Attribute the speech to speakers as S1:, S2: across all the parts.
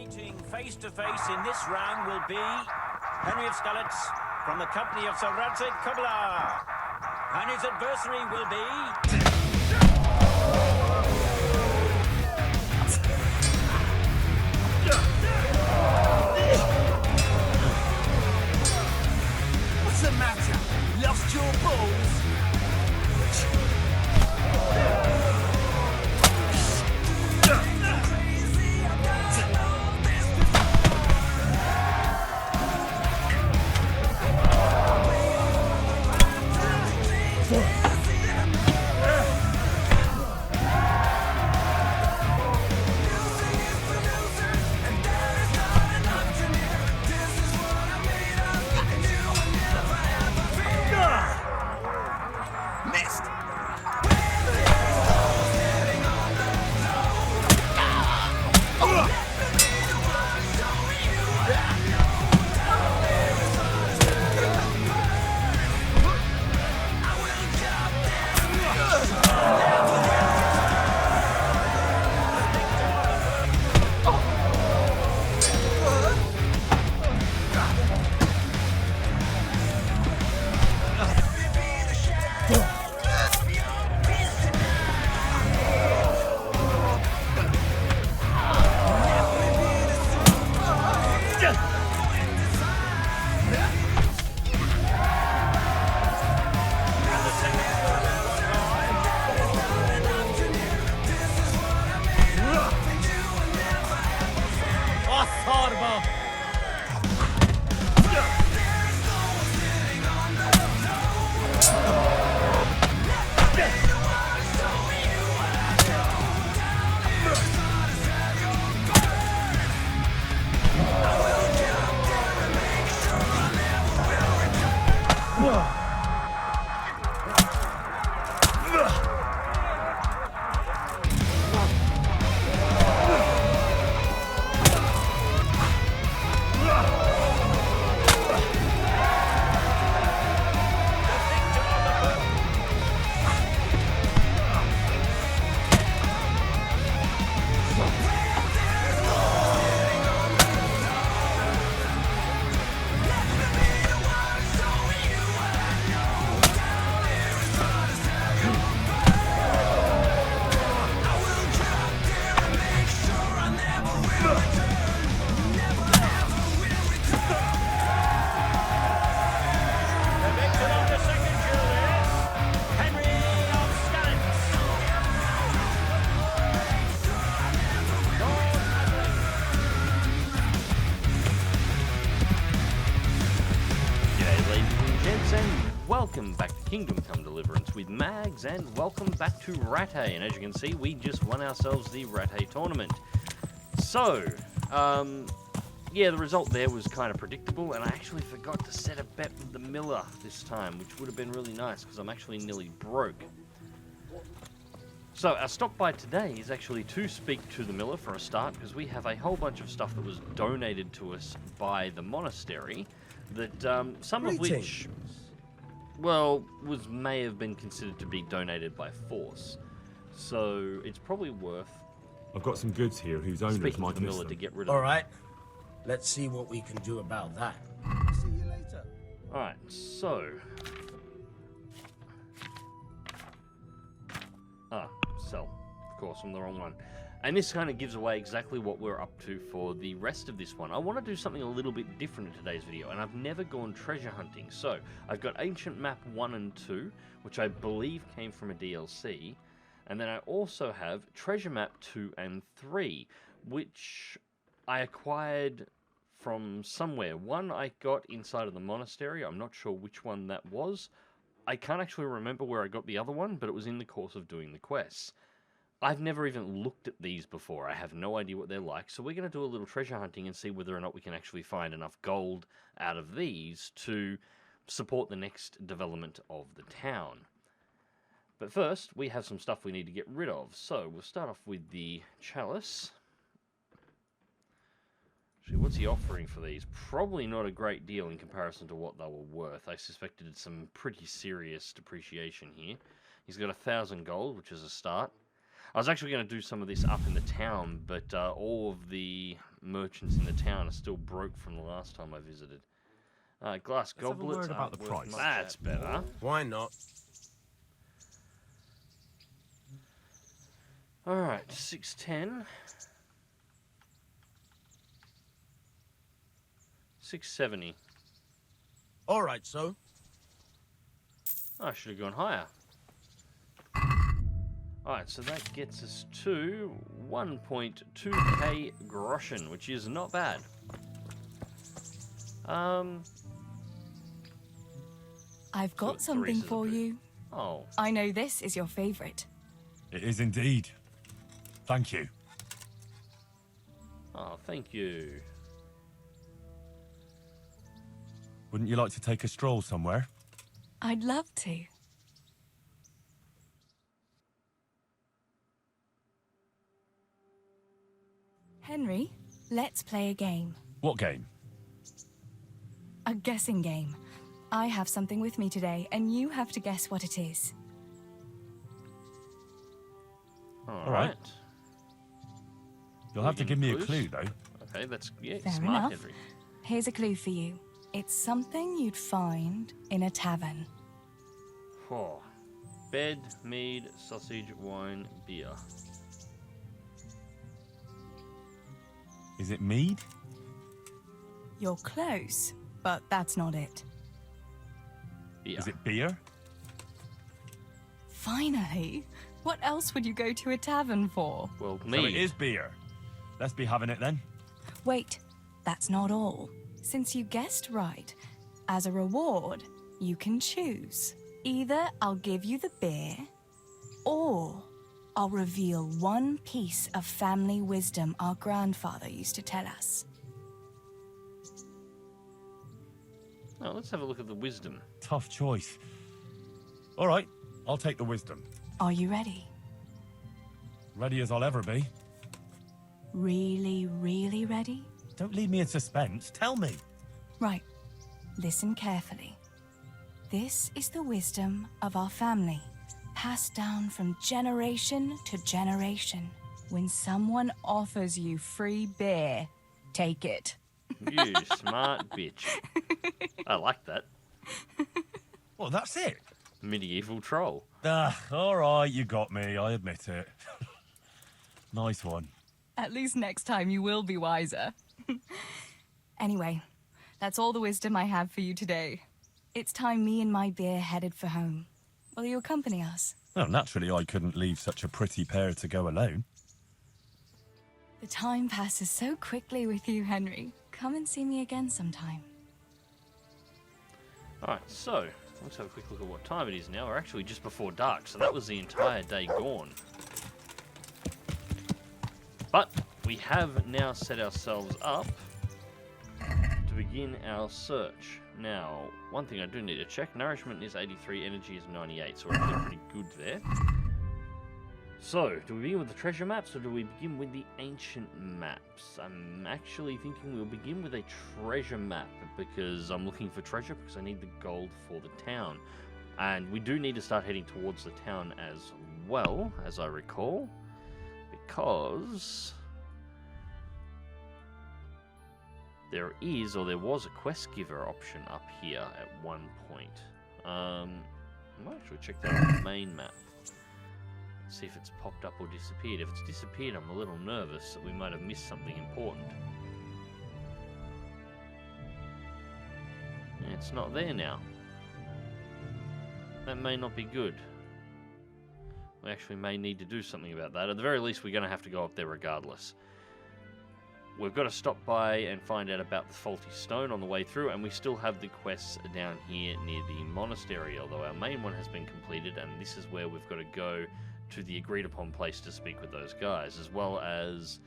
S1: Meeting face to face in this round will be Henry of Scullets from the company of Sir Radzig Kubla. And his adversary will be...
S2: What's the matter? Lost your balls?
S3: Welcome back to Kingdom Come Deliverance with Mags, and welcome back to Rattay. And as you can see, we just won ourselves the Rattay tournament. So, yeah, the result there was kind of predictable, and I actually forgot to set a bet with the Miller this time, which would have been really nice, because I'm actually nearly broke. So, our stock buy today is actually to speak to the Miller for a start, because we have a whole bunch of stuff that was donated to us by the monastery, that some of which... well, may have been considered to be donated by force. So it's probably worth...
S4: I've got some goods here whose owners might
S3: the
S4: miss
S3: Miller
S4: them.
S3: to get rid of.
S2: All right. Let's see what we can do about that. See you later.
S3: All right, so... sell. Of course, I'm the wrong one. And this kind of gives away exactly what we're up to for the rest of this one. I want to do something a little bit different in today's video, and I've never gone treasure hunting. So, I've got Ancient Map 1 and 2, which I believe came from a DLC. And then I also have Treasure Map 2 and 3, which I acquired from somewhere. One I got inside of the monastery. I'm not sure which one that was. I can't actually remember where I got the other one, but it was in the course of doing the quests. I've never even looked at these before. I have no idea what they're like. So we're going to do a little treasure hunting and see whether or not we can actually find enough gold out of these to support the next development of the town. But first, we have some stuff we need to get rid of. So we'll start off with the chalice. Actually, what's he offering for these? Probably not a great deal in comparison to what they were worth. I suspected some pretty serious depreciation here. He's got 1,000 gold, which is a start. I was actually going to do some of this up in the town, but all of the merchants in the town are still broke from the last time I visited. Glass
S4: Let's have a
S3: goblets
S4: word about
S3: aren't
S4: the
S3: worth
S4: price.
S3: much. That's better.
S2: Why not?
S3: Alright, 610. 670.
S2: All right, so.
S3: I should have gone higher. Alright, so that gets us to 1.2k groschen, which is not bad.
S5: I've got
S3: Good,
S5: something
S3: Teresa's
S5: for
S3: approved.
S5: you.
S3: Oh,
S5: I know this is your favorite.
S4: It is indeed. Thank you.
S3: oh, thank you.
S4: Wouldn't you like to take a stroll somewhere?
S5: I'd love to. Henry, let's play a game.
S4: What game?
S5: A guessing game. I have something with me today, and you have to guess what it is.
S3: Alright.
S4: You'll have to give me a
S3: Clues?
S4: clue, though.
S3: Okay, that's
S5: Fair
S3: smart,
S5: enough.
S3: Henry.
S5: Here's a clue for you. It's something you'd find in a tavern.
S3: Oh. Bed, mead, sausage, wine, beer.
S4: Is it mead?
S5: You're close, but that's not it.
S3: Beer.
S4: Is it beer?
S5: Finally! What else would you go to a tavern for?
S3: Well,
S4: So
S3: mead.
S4: it is beer. Let's be having it then.
S5: Wait, that's not all. Since you guessed right, as a reward, you can choose. Either I'll give you the beer, or I'll reveal one piece of family wisdom our grandfather used to tell us.
S3: Oh, let's have a look at the wisdom.
S4: Tough choice. All right, I'll take the wisdom.
S5: Are you ready?
S4: Ready as I'll ever be.
S5: Really, really ready?
S4: Don't leave me in suspense. Tell me.
S5: Right. Listen carefully. This is the wisdom of our family, passed down from generation to generation. When someone offers you free beer, take it.
S3: You smart bitch. I like that.
S4: Well, that's it.
S3: Medieval troll.
S4: All right, you got me. I admit it. Nice one.
S5: At least next time you will be wiser. Anyway, that's all the wisdom I have for you today. It's time me and my beer headed for home. Will you accompany us?
S4: Well, naturally, I couldn't leave such a pretty pair to go alone.
S5: The time passes so quickly with you, Henry. Come and see me again sometime.
S3: Alright, so let's have a quick look at what time it is now. We're actually just before dark, so that was the entire day gone. But we have now set ourselves up to begin our search. Now, one thing I do need to check, nourishment is 83, energy is 98, so we're actually pretty good there. So, do we begin with the treasure maps or do we begin with the ancient maps? I'm actually thinking we'll begin with a treasure map because I'm looking for treasure because I need the gold for the town. And we do need to start heading towards the town as well, as I recall, because there is, or there was, a quest giver option up here at one point. I might actually check that on the main map. See if it's popped up or disappeared. If it's disappeared, I'm a little nervous that we might have missed something important. Yeah, it's not there now. That may not be good. We actually may need to do something about that. At the very least, we're going to have to go up there regardless. We've got to stop by and find out about the faulty stone on the way through, and we still have the quests down here near the monastery, although our main one has been completed, and this is where we've got to go to the agreed upon place to speak with those guys, as well as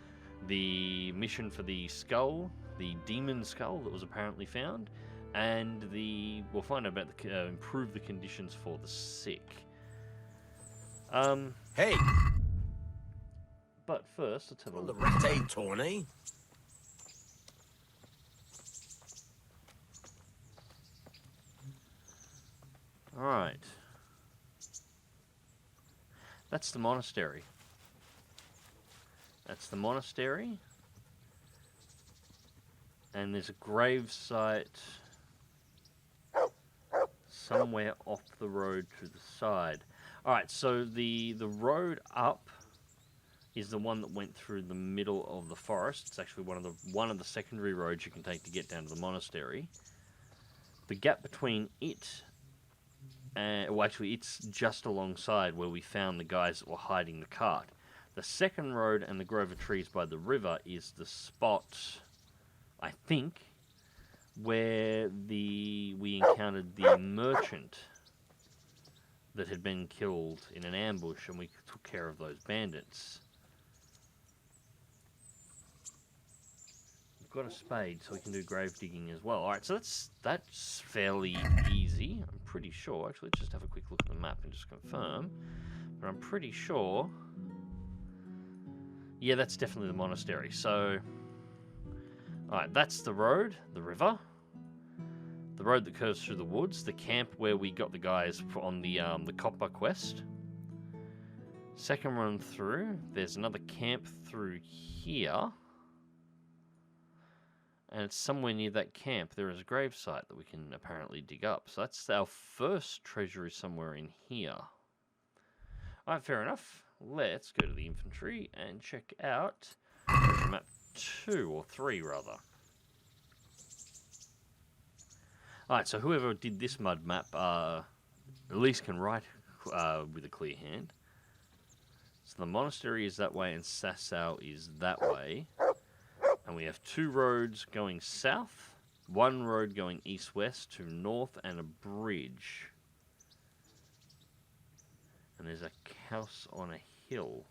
S3: the mission for the skull, the demon skull that was apparently found, and we'll find out about the improve the conditions for the sick.
S2: Hey,
S3: But first, let's have a
S2: on the
S3: look.
S2: rat aid tourney.
S3: Alright. That's the monastery. That's the monastery. And there's a grave site somewhere off the road to the side. Alright, so the road up is the one that went through the middle of the forest. It's actually one of the secondary roads you can take to get down to the monastery. The gap between it and, well, actually, it's just alongside where we found the guys that were hiding the cart. The second road and the grove of trees by the river is the spot, I think, where we encountered the merchant that had been killed in an ambush, and we took care of those bandits. We've got a spade, so we can do grave digging as well. Alright, so that's fairly easy, I'm pretty sure. Actually, let's just have a quick look at the map and just confirm. But I'm pretty sure... Yeah, that's definitely the monastery. So, alright, that's the road, the river. The road that curves through the woods, the camp where we got the guys on the copper quest. Second run through, there's another camp through here. And it's somewhere near that camp. There is a gravesite that we can apparently dig up. So that's our first treasure is somewhere in here. Alright, fair enough. Let's go to the infantry and check out treasure map 2, or 3 rather. Alright, so whoever did this mud map at least can write with a clear hand. So the monastery is that way and Sasau is that way. And we have 2 roads going south, 1 road going east-west to north, and a bridge. And there's a house on a hill.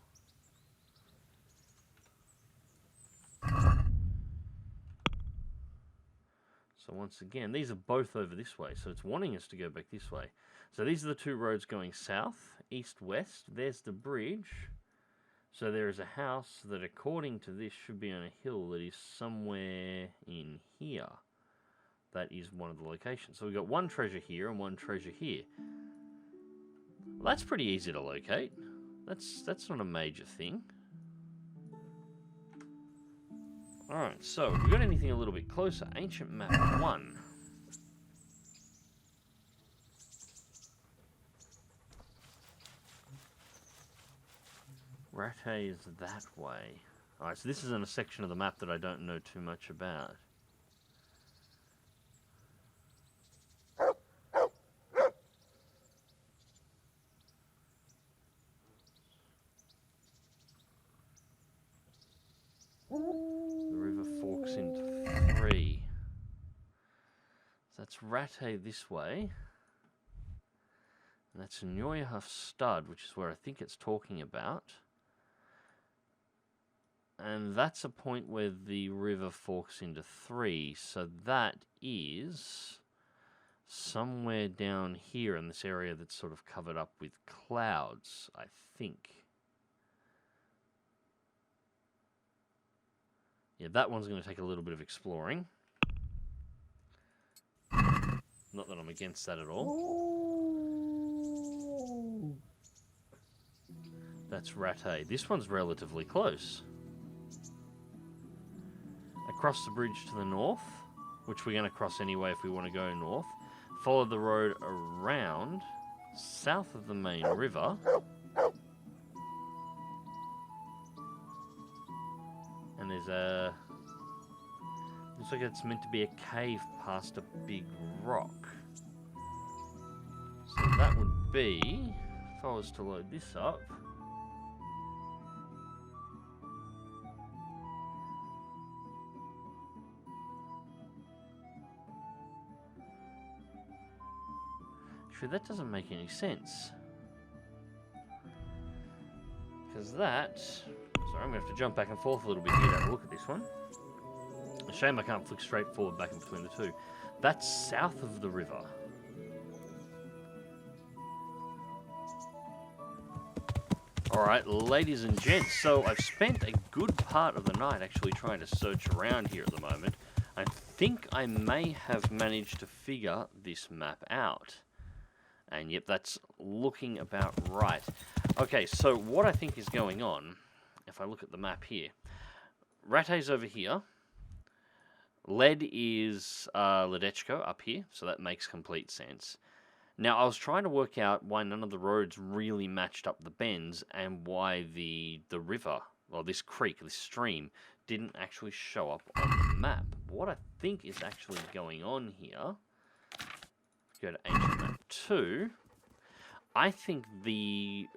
S3: So once again, these are both over this way, so it's wanting us to go back this way. So these are the 2 roads going south, east-west. There's the bridge. So there is a house that, according to this, should be on a hill that is somewhere in here. That is one of the locations. So we've got 1 treasure here and 1 treasure here. Well, that's pretty easy to locate. That's not a major thing. Alright, so if we've got anything a little bit closer, Ancient Map 1. Rattay is that way. Alright, so this is in a section of the map that I don't know too much about. The river forks into 3. So that's Rattay this way. And that's Neuerhof Stud, which is where I think it's talking about. And that's a point where the river forks into 3. So that is somewhere down here in this area that's sort of covered up with clouds, I think. Yeah, that one's going to take a little bit of exploring. Not that I'm against that at all. That's Rattay. This one's relatively close. Across the bridge to the north, which we're going to cross anyway if we want to go north. Follow the road around, south of the main river. And there's a... looks like it's meant to be a cave past a big rock. So that would be, if I was to load this up... actually, that doesn't make any sense. Because that... sorry, I'm going to have to jump back and forth a little bit here to have a look at this one. A shame I can't flick straight forward back in between the 2. That's south of the river. Alright, ladies and gents, so I've spent a good part of the night actually trying to search around here at the moment. I think I may have managed to figure this map out. And yep, that's looking about right. Okay, so what I think is going on, if I look at the map here, Rattay's over here. Lead is Ledechko up here, so that makes complete sense. Now, I was trying to work out why none of the roads really matched up the bends and why the river, or this creek, this stream, didn't actually show up on the map. What I think is actually going on here, go to Ancient Map 2, I think the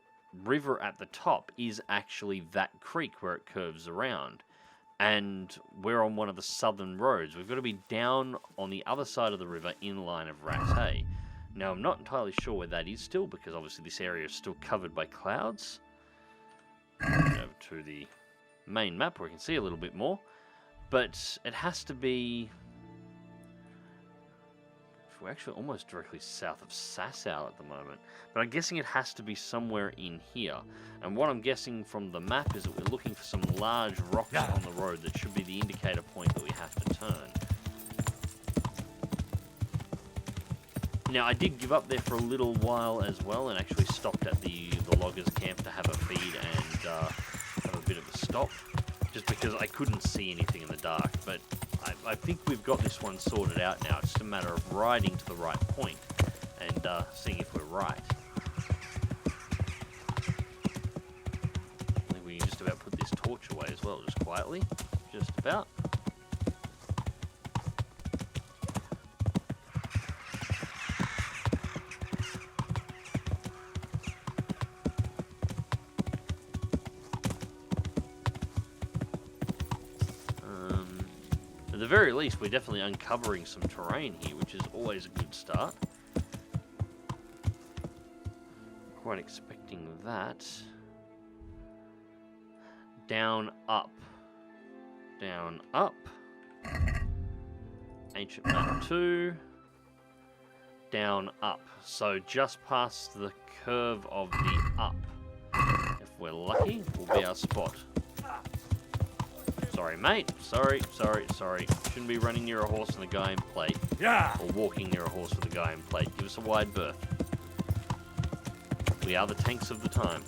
S3: river at the top is actually that creek where it curves around. And we're on one of the southern roads. We've got to be down on the other side of the river in line of Rattay. Now, I'm not entirely sure where that is still, because obviously this area is still covered by clouds. Over to the main map where we can see a little bit more. But it has to be... We're actually almost directly south of Sasau at the moment. But I'm guessing it has to be somewhere in here. And what I'm guessing from the map is that we're looking for some large rocks on the road that should be the indicator point that we have to turn. Now, I did give up there for a little while as well and actually stopped at the loggers' camp to have a feed and have a bit of a stop. Just because I couldn't see anything in the dark. But I think we've got this one sorted out now. It's just a matter of riding to the right point and seeing if we're right. I think we can just about put this torch away as well, just quietly. Just about. At the very least, we're definitely uncovering some terrain here, which is always a good start. Quite expecting that. Down, up. Down, up. Ancient Map 2. Down, up. So just past the curve of the up. If we're lucky, will be our spot. Sorry, mate. Sorry. Shouldn't be running near a horse and a guy in plate.
S4: Yeah!
S3: Or walking near a horse with a guy in plate. Give us a wide berth. We are the tanks of the time.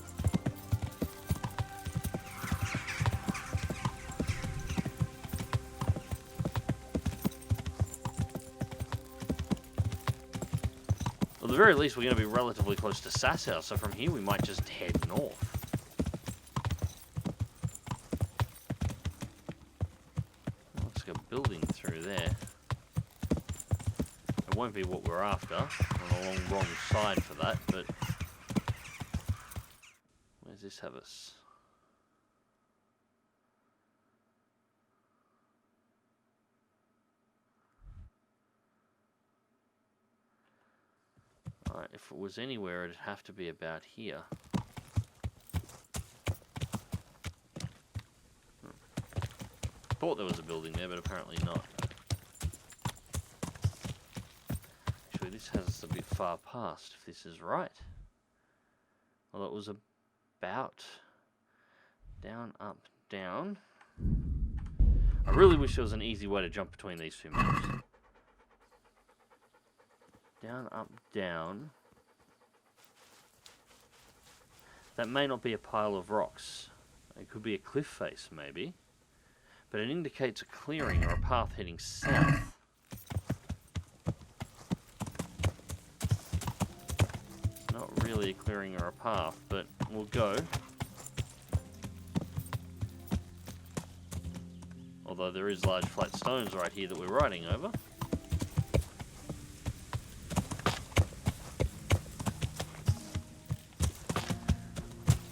S3: At the very least, we're going to be relatively close to Sasau, so from here we might just head north. Building through there. It won't be what we're after. We're on the wrong side for that, but where's this have us? Alright, if it was anywhere, it'd have to be about here. Thought there was a building there, but apparently not. Actually, this has us a bit far past, if this is right. Well, it was about down, up, down. I really wish there was an easy way to jump between these two maps. Down, up, down. That may not be a pile of rocks. It could be a cliff face, maybe. But it indicates a clearing or a path heading south. Not really a clearing or a path, but we'll go. Although there is large flat stones right here that we're riding over.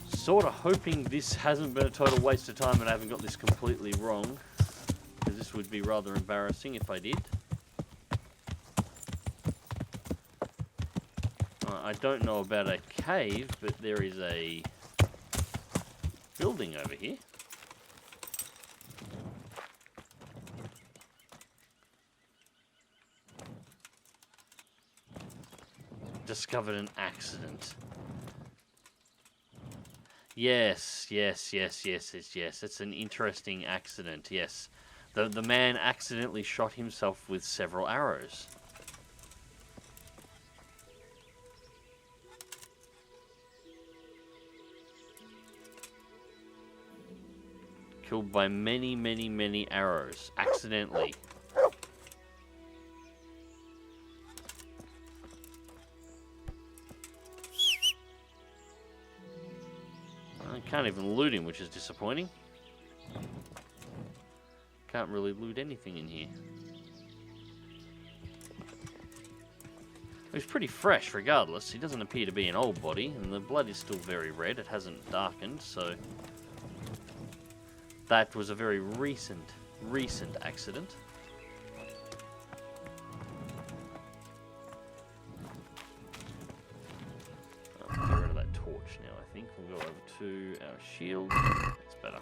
S3: Sort of hoping this hasn't been a total waste of time and I haven't got this completely wrong, because this would be rather embarrassing if I did. I don't know about a cave, but there is a building over here. Discovered an accident. Yes. It's an interesting accident, yes. The man accidentally shot himself with several arrows. Killed by many arrows, accidentally. Can't even loot him, which is disappointing. Can't really loot anything in here. He's pretty fresh regardless. He doesn't appear to be an old body, and the blood is still very red. It hasn't darkened, so that was a very recent accident. I'll get rid of that torch now, I think. We'll go over to our shield. That's better.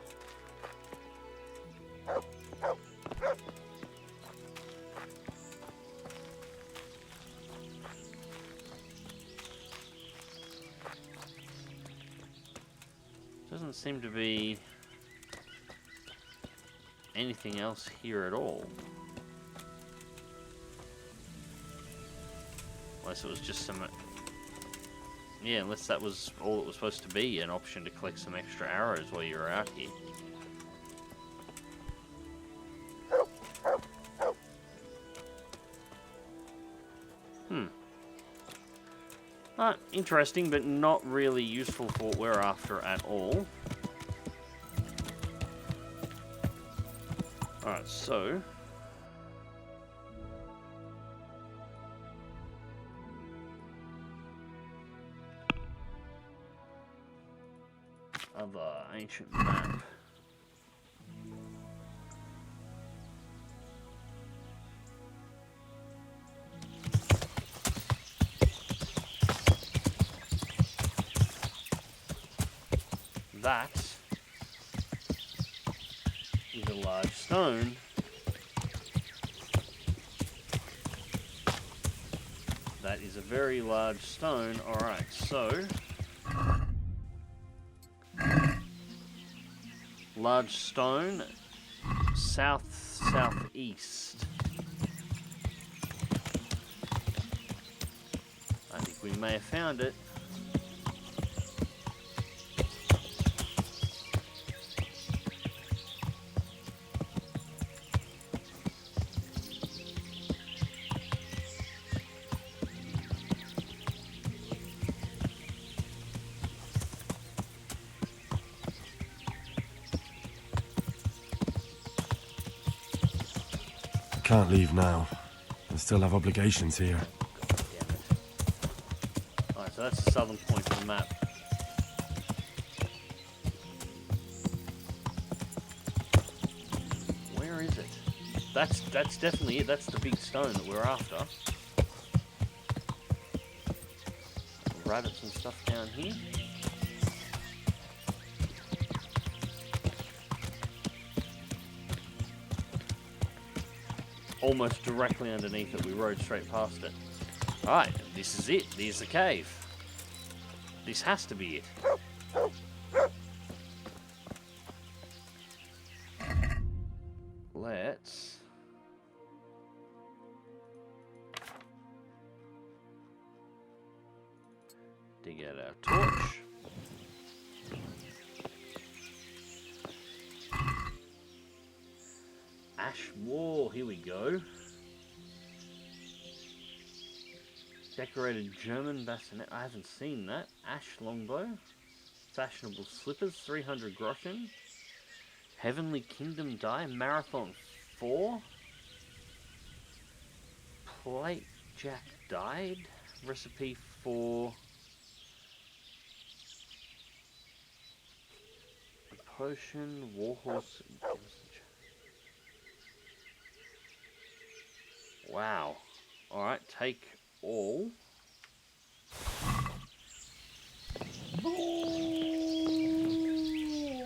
S3: Doesn't seem to be anything else here at all. Unless it was just some... Yeah, unless that was all it was supposed to be, an option to collect some extra arrows while you were out here. Interesting, but not really useful for what we're after at all. Alright, so... Other ancient map. That is a large stone. That is a very large stone. Alright, so... Large stone, southeast. I think we may have found it.
S4: Can't leave now. I still have obligations here.
S3: Damn it. Alright, so that's the southern point of the map. Where is it? That's definitely it. That's the big stone that we're after. Rabbits and stuff down here. Almost directly underneath it. We rode straight past it. Alright, this is it. There's the cave. This has to be it. Let's... dig out our torch. Ash wall, here we go. Decorated German bassinet, I haven't seen that. Ash longbow. Fashionable slippers, 300 groschen. Heavenly Kingdom die, Marathon 4. Plate Jack died. Recipe for... a potion, warhorse... Wow. Alright, take all.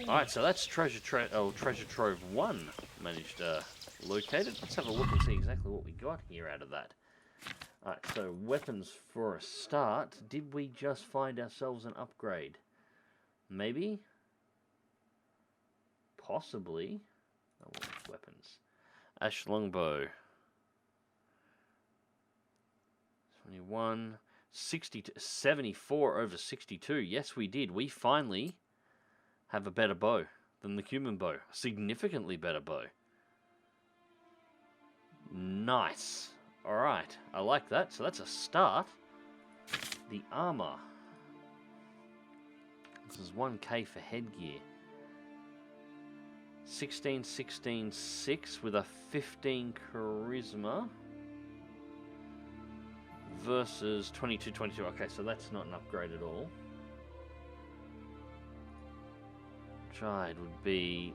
S3: Alright, so that's treasure trove 1 managed located. Let's have a look and see exactly what we got here out of that. Alright, so weapons for a start. Did we just find ourselves an upgrade? Maybe? Possibly. Oh, weapons. Ash longbow. 21, 62, 74 over 62. Yes, we did. We finally have a better bow than the human bow. A significantly better bow. Nice. Alright, I like that. So that's a start. The armor. There's 1k for headgear. 16, 16, 6 with a 15 charisma versus 22, 22. Okay, so that's not an upgrade at all. Tried would be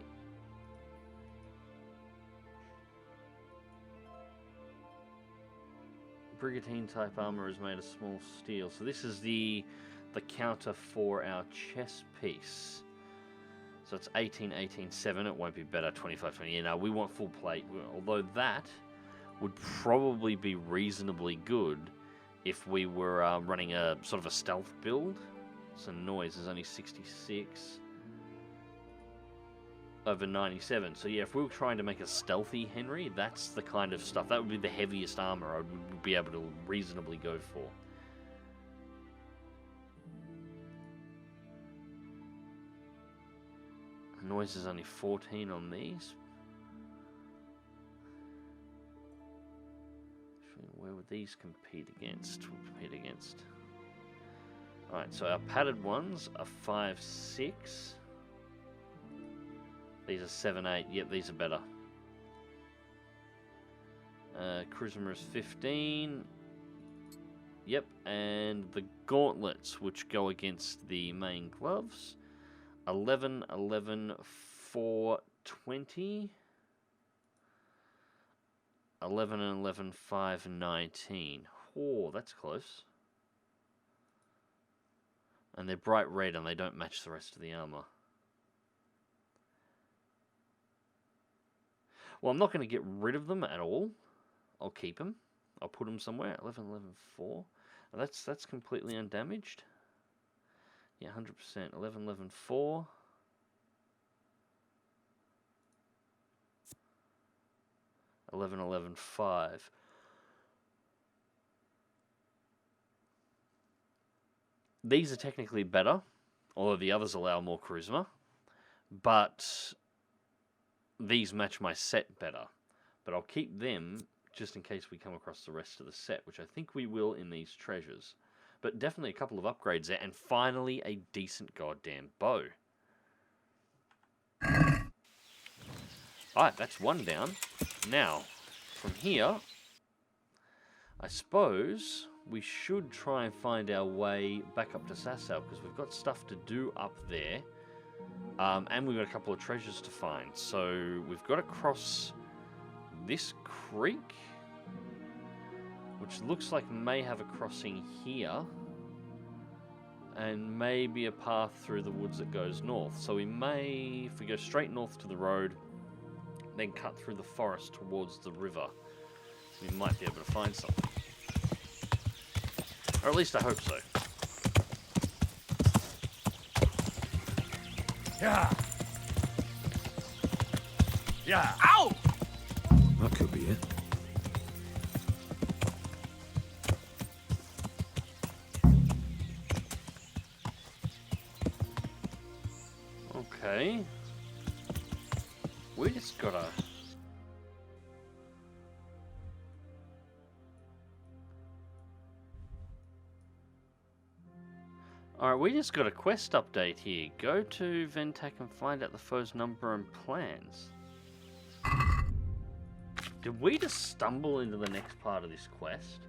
S3: brigantine type armor is made of small steel. So this is the counter for our chest piece. So it's 18, 18, 7. It won't be better. 25, 20. Yeah, no, we want full plate. Although that would probably be reasonably good if we were running a sort of a stealth build. So noise is only 66 over 97. So yeah, if we were trying to make a stealthy Henry, that's the kind of stuff. That would be the heaviest armor I would be able to reasonably go for. Noise is only 14 on these. Where would these compete against? Alright, so our padded ones are 5, 6. These are 7, 8. Yep, these are better. Charisma is 15. Yep, and the gauntlets, which go against the main gloves. 11, 11, 4, 20. 11 and 11, 5, 19. Oh, that's close. And they're bright red and they don't match the rest of the armor. Well, I'm not going to get rid of them at all. I'll keep them. I'll put them somewhere. 11, 11, 4. That's completely undamaged. Yeah, 100%. 11, 11, 4. 11, 11, 5. These are technically better, although the others allow more charisma. But these match my set better. But I'll keep them just in case we come across the rest of the set, which I think we will in these treasures. But definitely a couple of upgrades there, and finally a decent goddamn bow. Alright, that's one down. Now, from here, I suppose we should try and find our way back up to Sasau, because we've got stuff to do up there. And we've got a couple of treasures to find. So we've got to cross this creek, which looks like may have a crossing here, and maybe a path through the woods that goes north. So we may, if we go straight north to the road, then cut through the forest towards the river, we might be able to find something. Or at least I hope so.
S4: Yeah. Yeah.
S2: Ow!
S6: That could be it.
S3: Okay. We just gotta... Alright, we just got a quest update here. Go to Ventak and find out the foe's number and plans. Did we just stumble into the next part of this quest?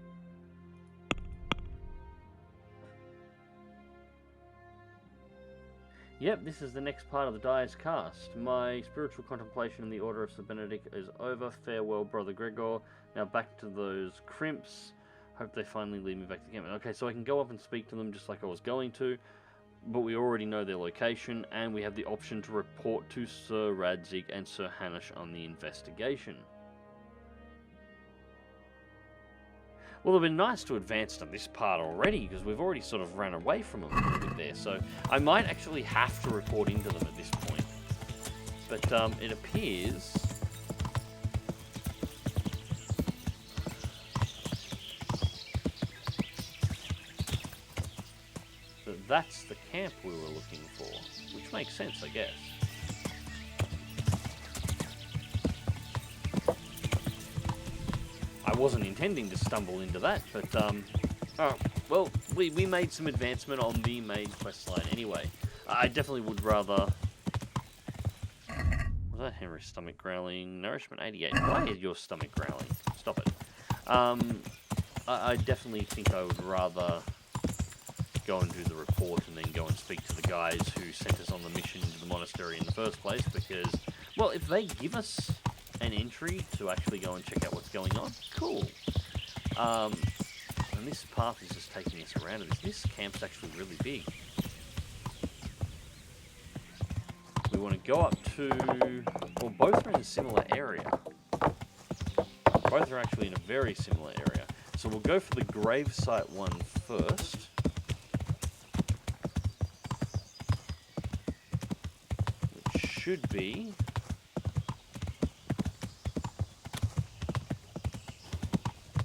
S3: Yep, this is the next part of the Dyer's Cast. My spiritual contemplation in the Order of Sir Benedict is over. Farewell, Brother Gregor. Now back to those crimps. Hope they finally lead me back to the camp. Okay, so I can go up and speak to them just like I was going to, but we already know their location, and we have the option to report to Sir Radzig and Sir Hanush on the investigation. Well, it would have been nice to advance to this part already, because we've already sort of ran away from them a little bit there, so I might actually have to report into them at this point. But it appears... that's the camp we were looking for, which makes sense, I guess. I wasn't intending to stumble into that, but, oh, well, we made some advancement on the main quest line anyway. I definitely would rather... Was that Henry's stomach growling? Nourishment 88. Why is your stomach growling? Stop it. I definitely think I would rather go and do the report and then go and speak to the guys who sent us on the mission to the monastery in the first place, because, well, if they give us an entry to actually go and check out what's going on, cool. And this path is just taking us around. This camp's actually really big. We want to go up to... Well, both are in a similar area. Both are actually in a very similar area. So we'll go for the gravesite one first. Which should be...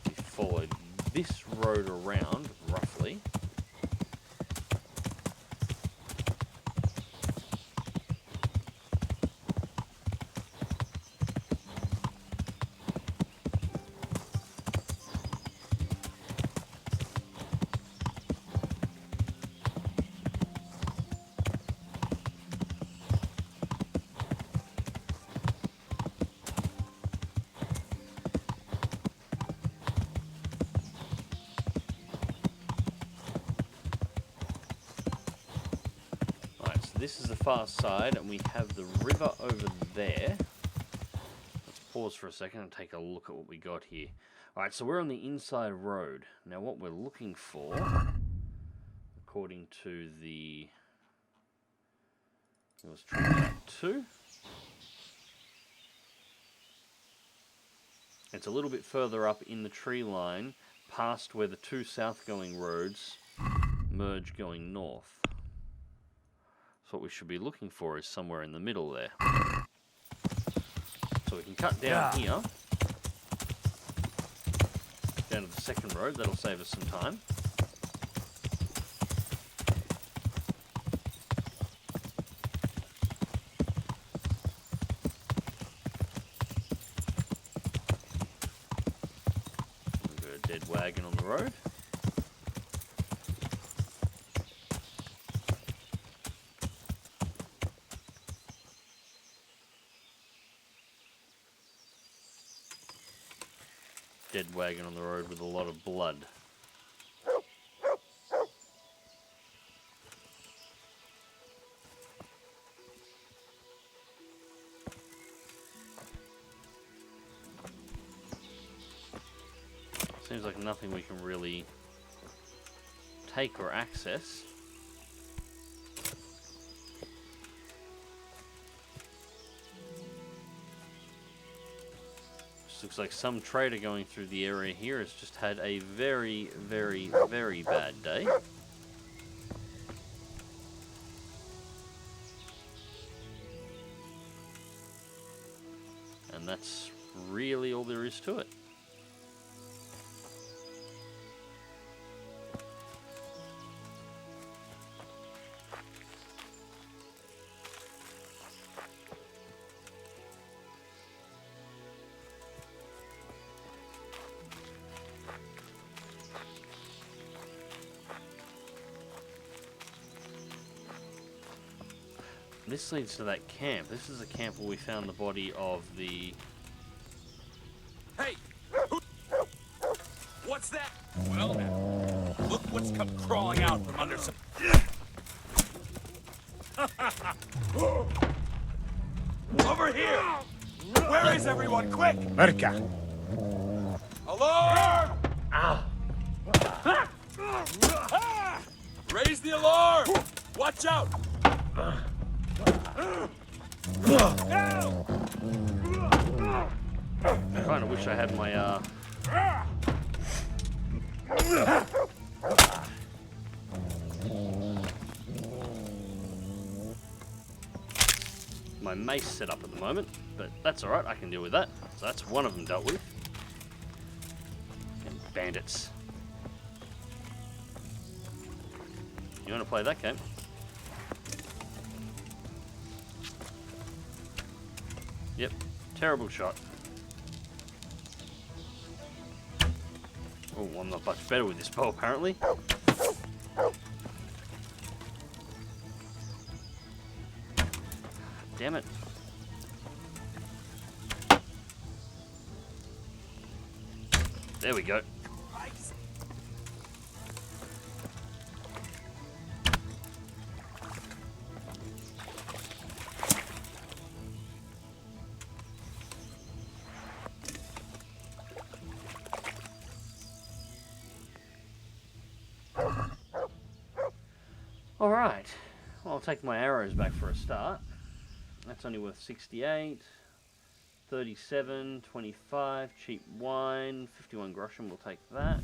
S3: We followed this road around, roughly. This is the far side, and we have the river over there. Let's pause for a second and take a look at what we got here. Alright, so we're on the inside road. Now what we're looking for, according to the... Let's try that too. It's a little bit further up in the tree line, past where the two south-going roads merge going north. So what we should be looking for is somewhere in the middle there. So we can cut down here, down to the second road. That'll save us some time. We've got a dead wagon on the road. Dead wagon on the road with a lot of blood. Seems like nothing we can really take or access. Looks like some trader going through the area here has just had a very, very, very bad day. And that's really all there is to it. This leads to that camp. This is a camp where we found the body of the...
S7: Hey! What's that? Well now, look what's come crawling out from under some... Over here! Where is everyone? Quick!
S2: Merka!
S7: Alarm! Raise the alarm! Watch out!
S3: I kind of wish I had my my mace set up at the moment, but that's alright, I can deal with that. So that's one of them dealt with. And bandits. You want to play that game? Yep, terrible shot. Oh, I'm not much better with this bow, apparently. Damn it. There we go. Alright, well, I'll take my arrows back for a start. That's only worth 68, 37, 25, cheap wine, 51 groschen, we'll take that.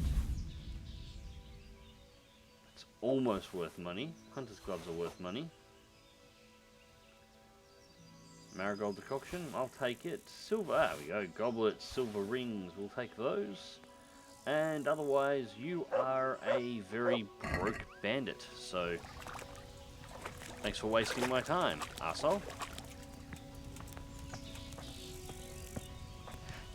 S3: It's almost worth money. Hunter's gloves are worth money. Marigold decoction, I'll take it. Silver, there we go, goblets, silver rings, we'll take those. And otherwise, you are a very broke bandit, so thanks for wasting my time, arsehole.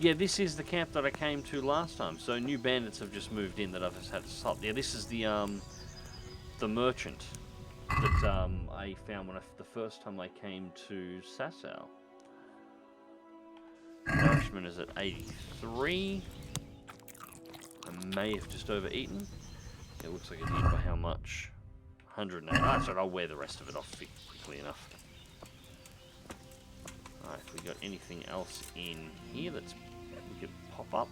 S3: Yeah, this is the camp that I came to last time, so new bandits have just moved in that I've just had to stop. Yeah, this is the merchant that I found when the first time I came to Sasau. Nourishment is at 83. I may have just overeaten. It looks like I did, by how much? 108. Ah, so I'll wear the rest of it off quickly enough. Alright, if we got anything else in here that's we could pop up.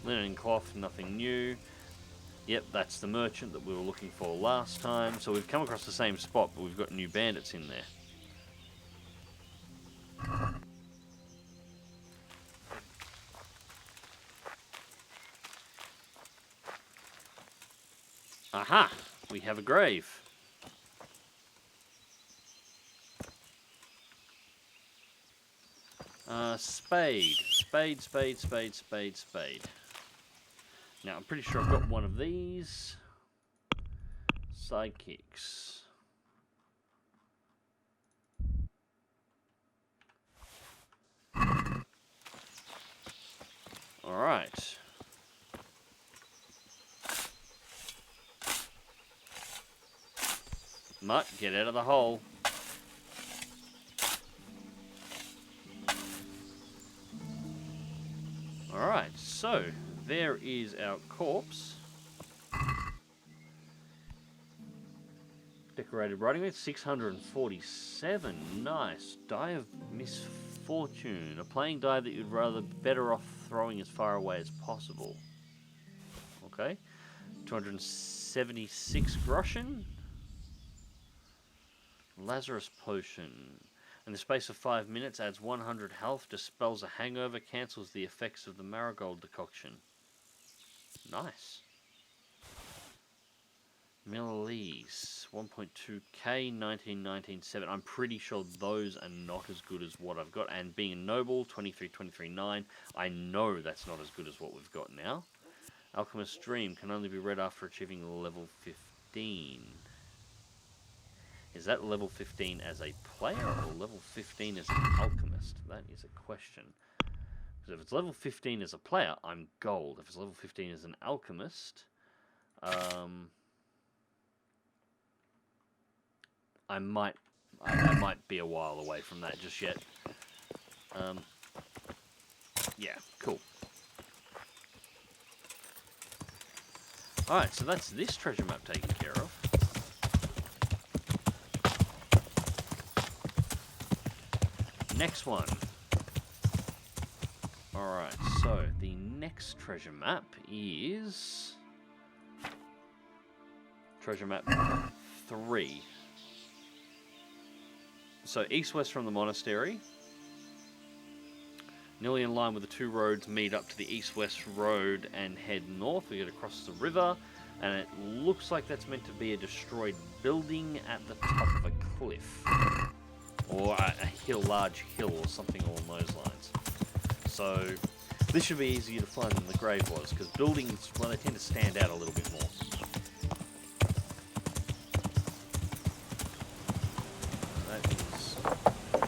S3: Linen and cloth, nothing new. Yep, that's the merchant that we were looking for last time. So we've come across the same spot, but we've got new bandits in there. Aha! We have a grave. Spade. Spade, spade, spade, spade, spade. Now, I'm pretty sure I've got one of these. Sidekicks. Alright. Mutt, get out of the hole. Alright, so there is our corpse. Decorated writing with 647. Nice. Die of misfortune. A playing die that you'd rather better off throwing as far away as possible. Okay. 276 groschen. Lazarus potion. In the space of 5 minutes, adds 100 health, dispels a hangover, cancels the effects of the marigold decoction. Nice. Millilise, 1.2k, 1919.7. I'm pretty sure those are not as good as what I've got. And being a noble, 23.9. I know that's not as good as what we've got now. Alchemist's Dream can only be read after achieving level 15. Is that level 15 as a player or level 15 as an alchemist? That is a question. Because if it's level 15 as a player, I'm gold. If it's level 15 as an alchemist, I might be a while away from that just yet. Yeah, cool. Alright, so that's this treasure map taken care of. Next one. Alright, so the next treasure map is treasure map 3. So east-west from the monastery. Nearly in line with the two roads meet up to the east-west road and head north. We get across the river, and it looks like that's meant to be a destroyed building at the top of a cliff. Or a hill, large hill, or something along those lines. So, this should be easier to find than the grave was, because buildings, well, they tend to stand out a little bit more. That is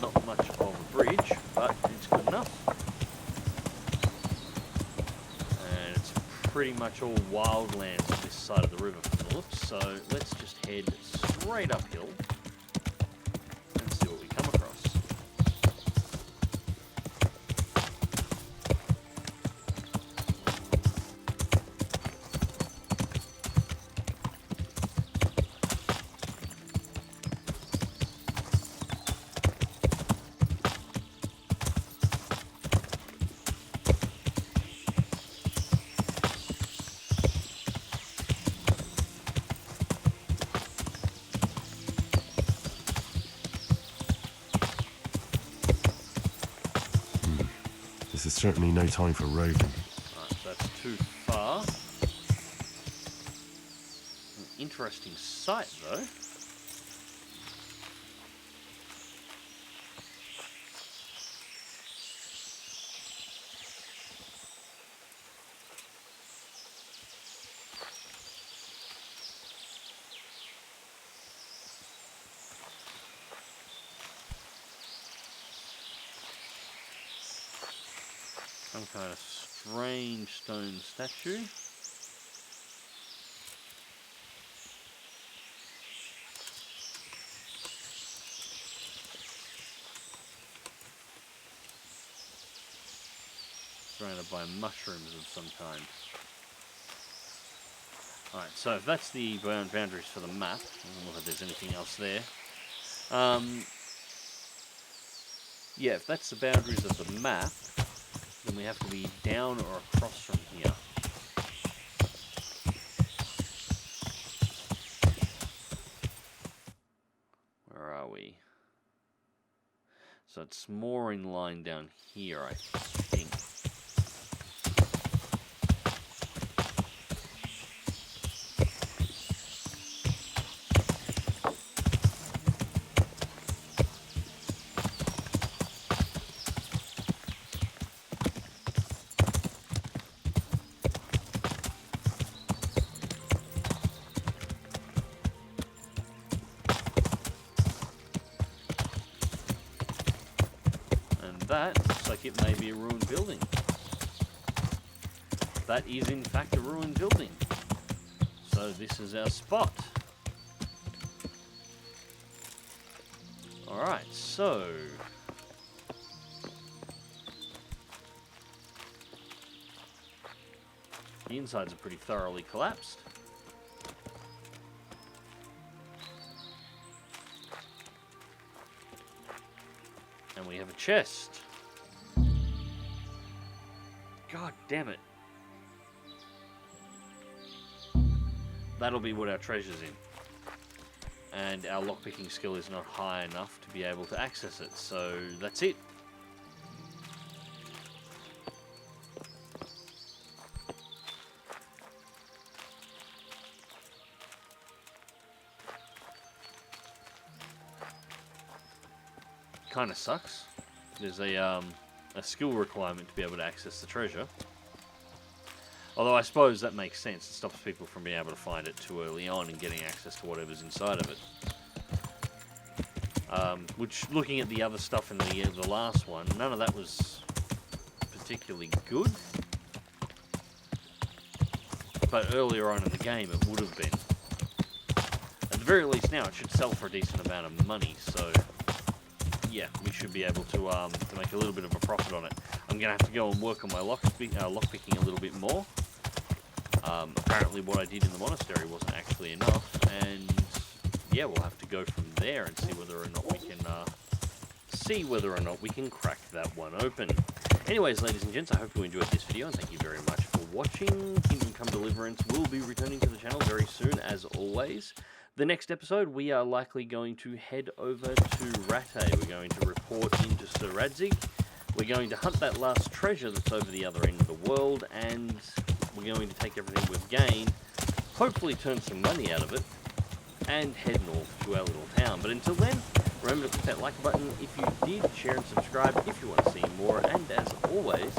S3: not much of a bridge, but it's good enough. And it's pretty much all wildlands on this side of the river from the looks, so let's just head straight uphill and see what we come across.
S6: This is certainly no time for roving.
S3: Right, that's too far. An interesting sight, though. Some kind of strange stone statue. Surrounded by mushrooms of some kind. Alright, so if that's the boundaries for the map, we'll look if there's anything else there. Yeah, if that's the boundaries of the map, then we have to be down or across from here. Where are we? So it's more in line down here, I think. That looks like it may be a ruined building. That is in fact a ruined building. So this is our spot. Alright, so the insides are pretty thoroughly collapsed. And we have a chest. God damn it. That'll be what our treasure's in. And our lockpicking skill is not high enough to be able to access it, so that's it. Kind of sucks. There's a skill requirement to be able to access the treasure. Although I suppose that makes sense. It stops people from being able to find it too early on and getting access to whatever's inside of it. Which, looking at the other stuff in the last one, none of that was particularly good. But earlier on in the game, it would have been. At the very least now, it should sell for a decent amount of money, so yeah, we should be able to make a little bit of a profit on it. I'm going to have to go and work on my lockpicking a little bit more. Apparently what I did in the monastery wasn't actually enough, and yeah, we'll have to go from there and see whether or not we can crack that one open. Anyways, ladies and gents, I hope you enjoyed this video, and thank you very much for watching. Kingdom Come Deliverance will be returning to the channel very soon, as always. The next episode, we are likely going to head over to Rattay. We're going to report into TrackIR. We're going to hunt that last treasure that's over the other end of the world, and we're going to take everything we've gained, hopefully turn some money out of it, and head north to our little town. But until then, remember to click that like button if you did, share and subscribe if you want to see more, and as always,